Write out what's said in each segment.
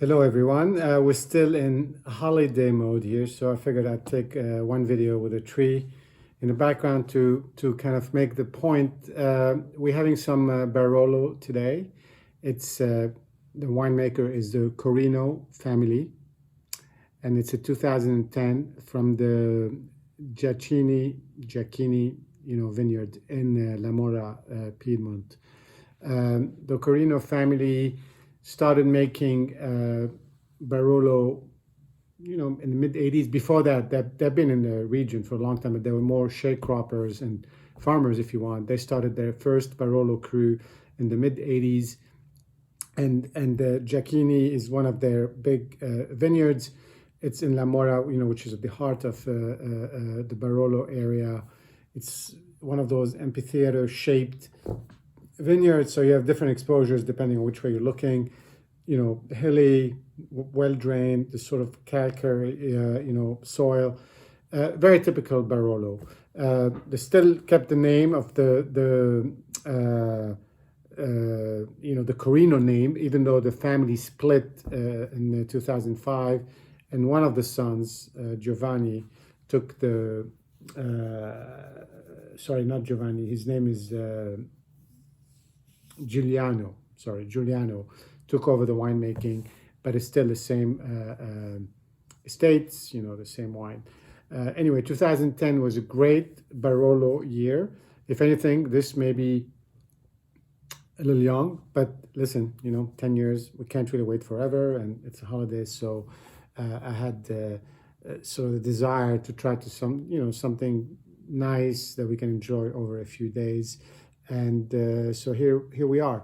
Hello everyone. We're still in holiday mode here, so I figured I'd take one video with a tree in the background to kind of make the point. We're having some Barolo today. It's the winemaker is the Corino family, and it's a 2010 from the Giachini vineyard in La Mora, Piedmont. The Corino family started making Barolo, in the mid 80s. Before that, they've been in the region for a long time, but they were more sharecroppers and farmers, if you want. They started their first Barolo crew in the mid 80s, and Giachini is one of their big vineyards. It's in La Mora, which is at the heart of the Barolo area. It's one of those amphitheater-shaped vineyards, so you have different exposures depending on which way you're looking. Hilly, well drained, this sort of calcary, soil. Very typical Barolo. They still kept the name of the Corino name, even though the family split in 2005, and one of the sons, Giovanni, took the. Sorry, not Giovanni. His name is. Giuliano took over the winemaking, but it's still the same estates, the same wine. Anyway, 2010 was a great Barolo year. If anything, this may be a little young, but listen, 10 years, we can't really wait forever, and it's a holiday, so I had sort of the desire to try to something nice that we can enjoy over a few days. And so here we are.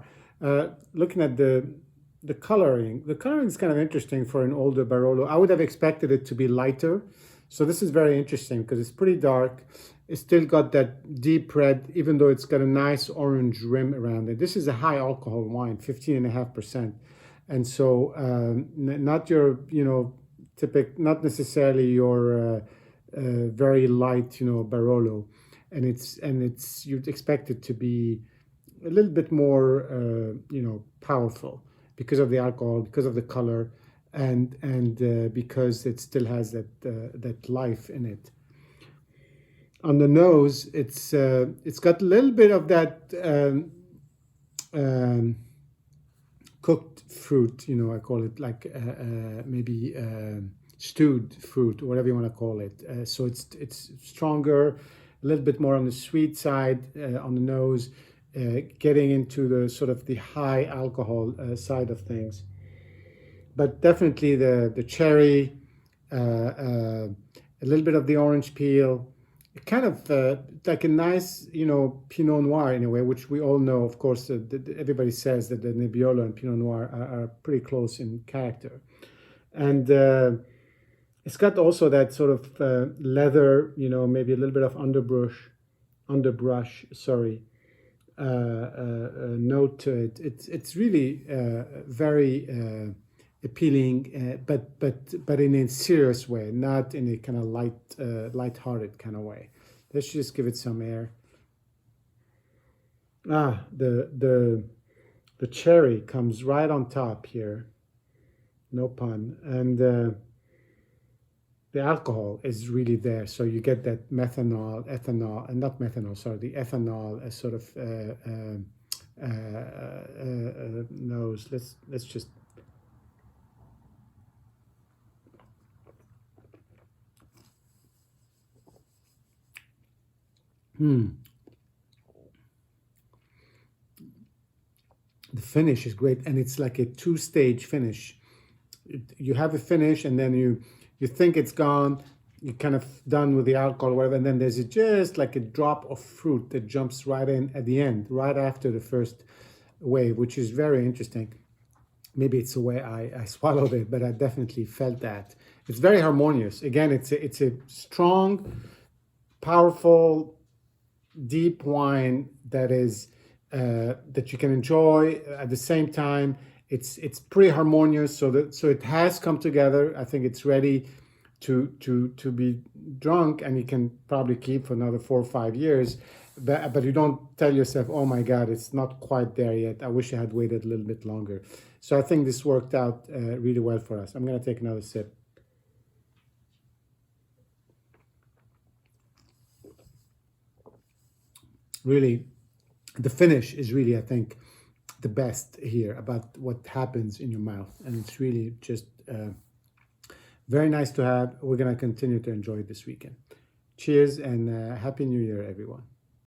Looking at the coloring. The coloring is kind of interesting for an older Barolo. I would have expected it to be lighter. So this is very interesting because it's pretty dark. It's still got that deep red, even though it's got a nice orange rim around it. This is a high alcohol wine, 15.5%. And so not your, not necessarily your very light, Barolo. And it's you'd expect it to be a little bit more powerful because of the alcohol, because of the color, and because it still has that life in it. On the nose, it's got a little bit of that cooked fruit, I call it, like maybe stewed fruit, or whatever you want to call it. So it's stronger, a little bit more on the sweet side on the nose, getting into the sort of the high alcohol side of things. But definitely the cherry, a little bit of the orange peel, kind of like a nice, Pinot Noir in a way, which we all know, of course, everybody says that the Nebbiolo and Pinot Noir are pretty close in character. And it's got also that sort of leather, maybe a little bit of underbrush, note to it. It's really very appealing, but in a serious way, not in a kind of light-hearted kind of way. Let's just give it some air. The cherry comes right on top here, no pun, and the alcohol is really there, so you get that ethanol, and not methanol, sorry, the ethanol as sort of nose. Let's just. The finish is great, and it's like a two-stage finish. You have a finish, and then you think it's gone, you're kind of done with the alcohol or whatever, and then there's just like a drop of fruit that jumps right in at the end, right after the first wave, which is very interesting. Maybe it's the way I swallowed it, but I definitely felt that. It's very harmonious. Again, it's a strong, powerful, deep wine that is that you can enjoy at the same time. It's pretty harmonious, so it has come together. I think it's ready to be drunk, and you can probably keep for another 4 or 5 years. but you don't tell yourself, oh my God, it's not quite there yet. I wish I had waited a little bit longer. So I think this worked out really well for us. I'm going to take another sip. Really, the finish is really, I think, the best here about what happens in your mouth. And it's really just very nice to have. We're going to continue to enjoy it this weekend. Cheers and Happy New Year, everyone.